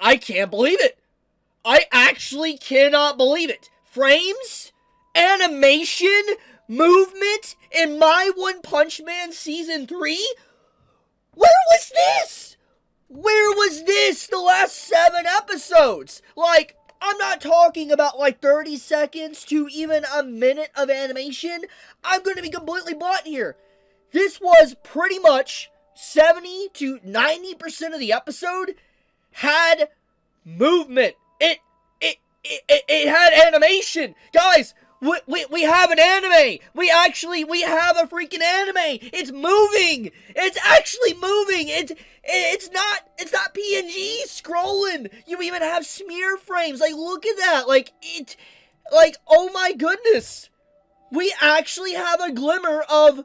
I can't believe it. I actually cannot believe it. Frames, animation, movement in My One Punch Man Season 3? Where was this? Where was this the last 7 episodes? Like, I'm not talking about like 30 seconds to even a minute of animation. I'm going to be completely blunt here. This was pretty much 70 to 90% of the episode had movement. It had animation. Guys, we have an anime. We have a freaking anime. It's moving. It's actually moving. It's not PNG scrolling. You even have smear frames. Like, look at that. Like, oh my goodness. We actually have a glimmer of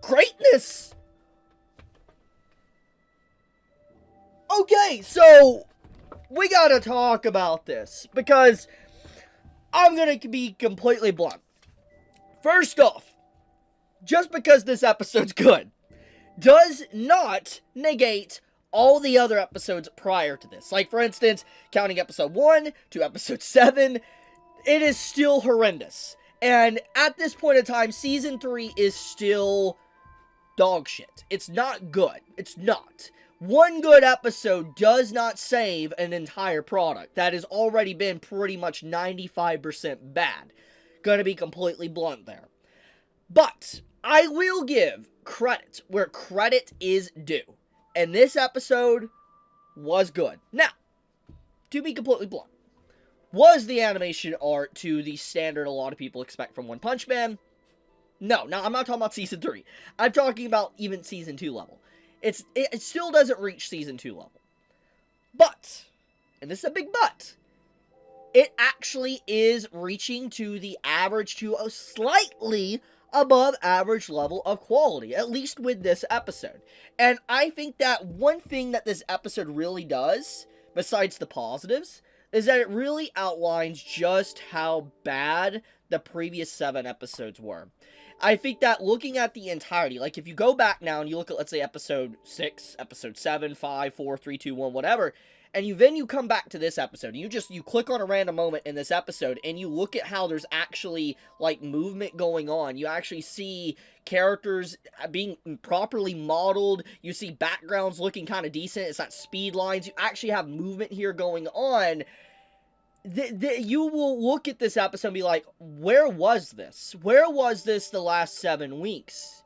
greatness. Okay, so we gotta talk about this, because I'm gonna be completely blunt. First off, just because this episode's good does not negate all the other episodes prior to this. Like, for instance, counting episode 1 to episode 7, it is still horrendous. And at this point in time, season 3 is still dog shit. It's not good. It's not. One good episode does not save an entire product that has already been pretty much 95% bad. Gonna be completely blunt there. But I will give credit where credit is due. And this episode was good. Now, to be completely blunt, was the animation art to the standard a lot of people expect from One Punch Man? No, I'm not talking about season 3. I'm talking about even season 2 level. It still doesn't reach season 2 level. But, and this is a big but, it actually is reaching to the average to a slightly above average level of quality, at least with this episode. And I think that one thing that this episode really does, besides the positives, is that it really outlines just how bad the previous 7 episodes were. I think that looking at the entirety, like if you go back now and you look at, let's say, episode 6, episode 7, 5, 4, 3, 2, 1, whatever, and you come back to this episode, and you click on a random moment in this episode, and you look at how there's actually, like, movement going on. You actually see characters being properly modeled. You see backgrounds looking kind of decent. It's not speed lines. You actually have movement here going on. You will look at this episode and be like, where was this? Where was this the last 7 weeks?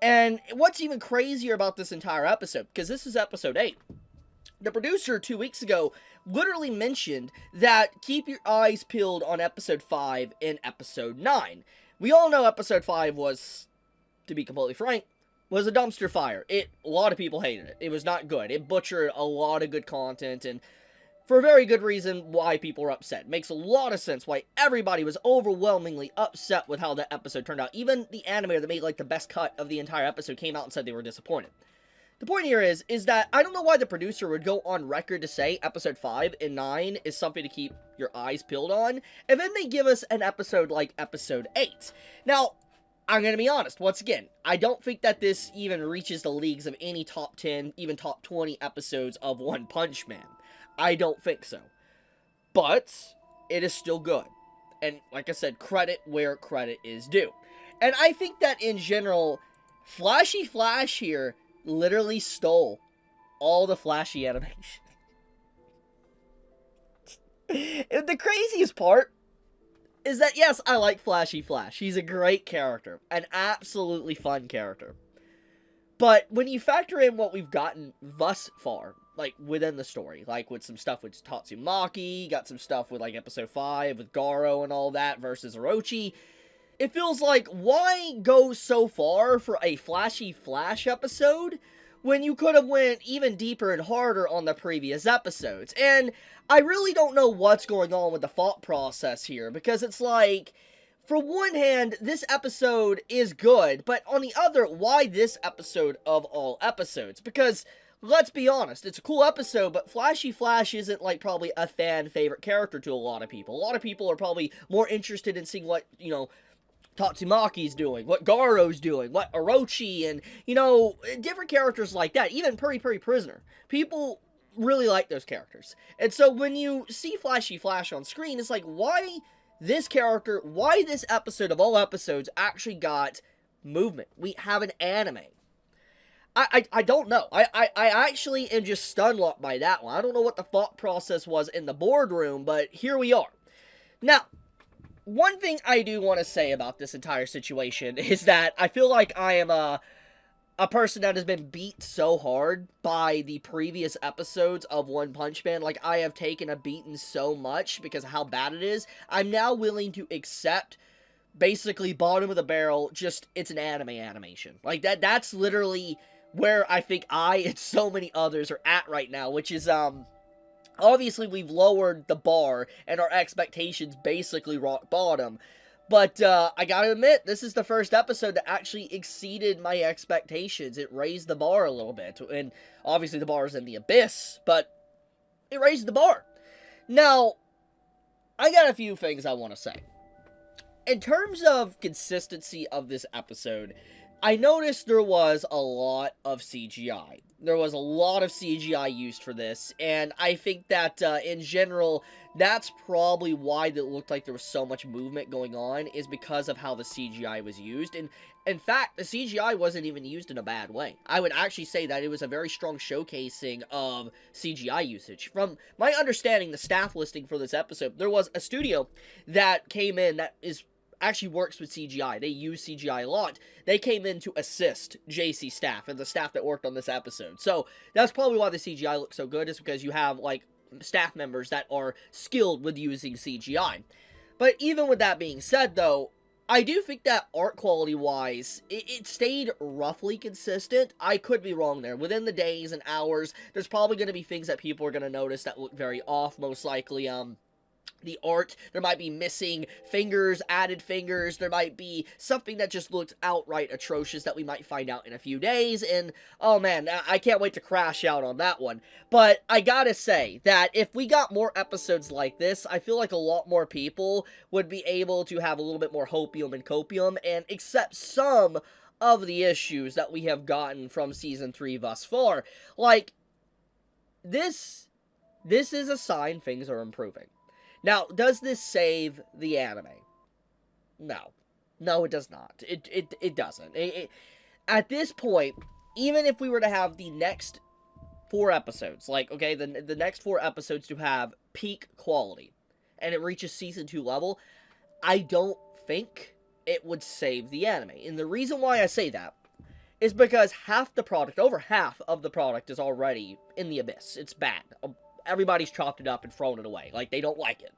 And what's even crazier about this entire episode, because this is episode 8, the producer 2 weeks ago literally mentioned that keep your eyes peeled on episode 5 and episode 9. We all know episode 5 was, to be completely frank, was a dumpster fire. A lot of people hated it. It was not good. It butchered a lot of good content, and for a very good reason why people were upset. It makes a lot of sense why everybody was overwhelmingly upset with how that episode turned out. Even the animator that made, like, the best cut of the entire episode came out and said they were disappointed. The point here is that I don't know why the producer would go on record to say episode 5 and 9 is something to keep your eyes peeled on, and then they give us an episode like episode 8. Now, I'm going to be honest, once again, I don't think that this even reaches the leagues of any top 10, even top 20 episodes of One Punch Man. I don't think so. But it is still good. And like I said, credit where credit is due. And I think that in general, Flashy Flash here literally stole all the flashy animation. The craziest part is that, yes, I like Flashy Flash. He's a great character. An absolutely fun character. But when you factor in what we've gotten thus far, like, within the story, like, with some stuff with Tatsumaki, got some stuff with, like, episode 5, with Garo and all that, versus Orochi, it feels like, why go so far for a Flashy Flash episode, when you could have went even deeper and harder on the previous episodes? And I really don't know what's going on with the thought process here, because it's like, for one hand, this episode is good, but on the other, why this episode of all episodes? Because, let's be honest, it's a cool episode, but Flashy Flash isn't, like, probably a fan-favorite character to a lot of people. A lot of people are probably more interested in seeing what, you know, Tatsumaki's doing, what Garo's doing, what Orochi, and, you know, different characters like that. Even Puri Puri Prisoner. People really like those characters. And so when you see Flashy Flash on screen, it's like, why this character, why this episode of all episodes actually got movement? We have an anime. I don't know. I actually am just stunned by that one. I don't know what the thought process was in the boardroom, but here we are. Now, one thing I do want to say about this entire situation is that I feel like I am a person that has been beat so hard by the previous episodes of One Punch Man. Like, I have taken a beating so much because of how bad it is. I'm now willing to accept basically bottom of the barrel, just it's an anime animation. Like, that's literally where I think I and so many others are at right now, which is, obviously we've lowered the bar and our expectations basically rock bottom. But, I gotta admit, this is the first episode that actually exceeded my expectations. It raised the bar a little bit, and obviously the bar is in the abyss, but it raised the bar. Now, I got a few things I want to say. In terms of consistency of this episode, I noticed there was a lot of CGI. There was a lot of CGI used for this, and I think that, in general, that's probably why it looked like there was so much movement going on, is because of how the CGI was used. And, in fact, the CGI wasn't even used in a bad way. I would actually say that it was a very strong showcasing of CGI usage. From my understanding, the staff listing for this episode, there was a studio that came in that actually works with CGI. They use CGI a lot. They came in to assist JC staff and the staff that worked on this episode. So that's probably why the CGI looks so good, is because you have, like, staff members that are skilled with using CGI. But even with that being said, though, I do think that art quality-wise, it stayed roughly consistent. I could be wrong there. Within the days and hours, there's probably going to be things that people are going to notice that look very off, most likely, the art, there might be missing fingers, added fingers, there might be something that just looks outright atrocious that we might find out in a few days, and, oh man, I can't wait to crash out on that one. But I gotta say that if we got more episodes like this, I feel like a lot more people would be able to have a little bit more hopium and copium, and accept some of the issues that we have gotten from Season 3 thus far. Like, this is a sign things are improving. Now, does this save the anime? No. No, it does not. It doesn't. At this point, even if we were to have the next 4 episodes, like, okay, the next 4 episodes to have peak quality, and it reaches Season 2 level, I don't think it would save the anime. And the reason why I say that is because half the product, over half of the product, is already in the abyss. It's bad. Everybody's chopped it up and thrown it away. Like, they don't like it.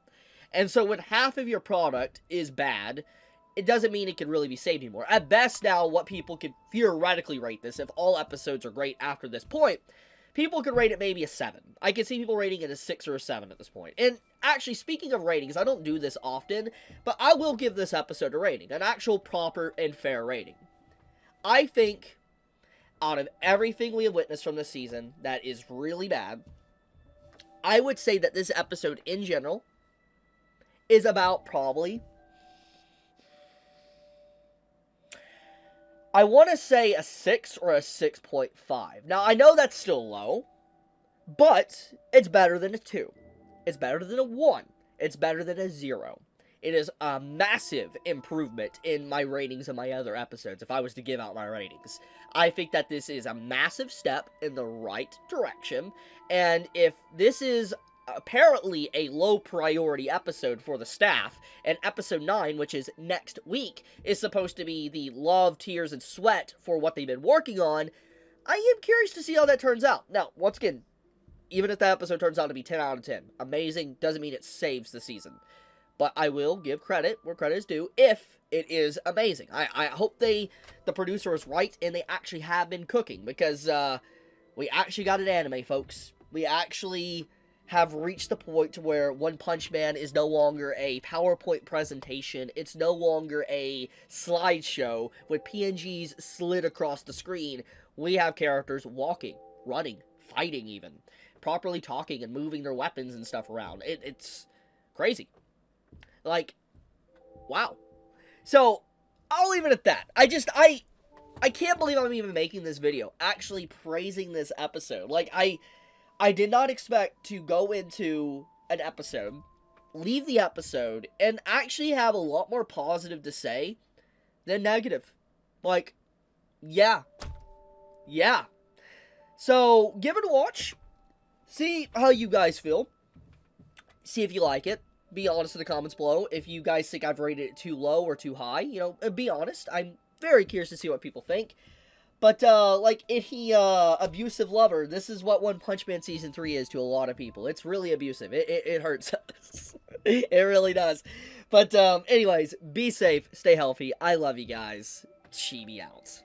And so when half of your product is bad, it doesn't mean it can really be saved anymore. At best now, what people could theoretically rate this, if all episodes are great after this point, people could rate it maybe a 7. I could see people rating it a 6 or a 7 at this point. And actually, speaking of ratings, I don't do this often, but I will give this episode a rating. An actual proper and fair rating. I think, out of everything we have witnessed from this season that is really bad, I would say that this episode, in general, is about probably, I want to say a 6 or a 6.5. Now, I know that's still low, but it's better than a 2. It's better than a 1. It's better than a 0. It is a massive improvement in my ratings of my other episodes, if I was to give out my ratings. I think that this is a massive step in the right direction, and if this is apparently a low priority episode for the staff, and episode 9, which is next week, is supposed to be the love, tears, and sweat for what they've been working on, I am curious to see how that turns out. Now, once again, even if that episode turns out to be 10 out of 10, amazing doesn't mean it saves the season. But I will give credit where credit is due if it is amazing. I hope the producer is right and they actually have been cooking, because we actually got an anime, folks. We actually have reached the point to where One Punch Man is no longer a PowerPoint presentation. It's no longer a slideshow with PNGs slid across the screen. We have characters walking, running, fighting even, properly talking and moving their weapons and stuff around. It's crazy. Like, wow. So, I'll leave it at that. I can't believe I'm even making this video, actually praising this episode. Like, I I did not expect to go into an episode, leave the episode, and actually have a lot more positive to say than negative. Like, yeah. Yeah. So, give it a watch. See how you guys feel. See if you like it. Be honest in the comments below. If you guys think I've rated it too low or too high, you know, be honest. I'm very curious to see what people think. But, like, if he, abusive lover, this is what One Punch Man Season 3 is to a lot of people. It's really abusive. It hurts us. It really does. But, anyways, be safe, stay healthy. I love you guys. Chibi out.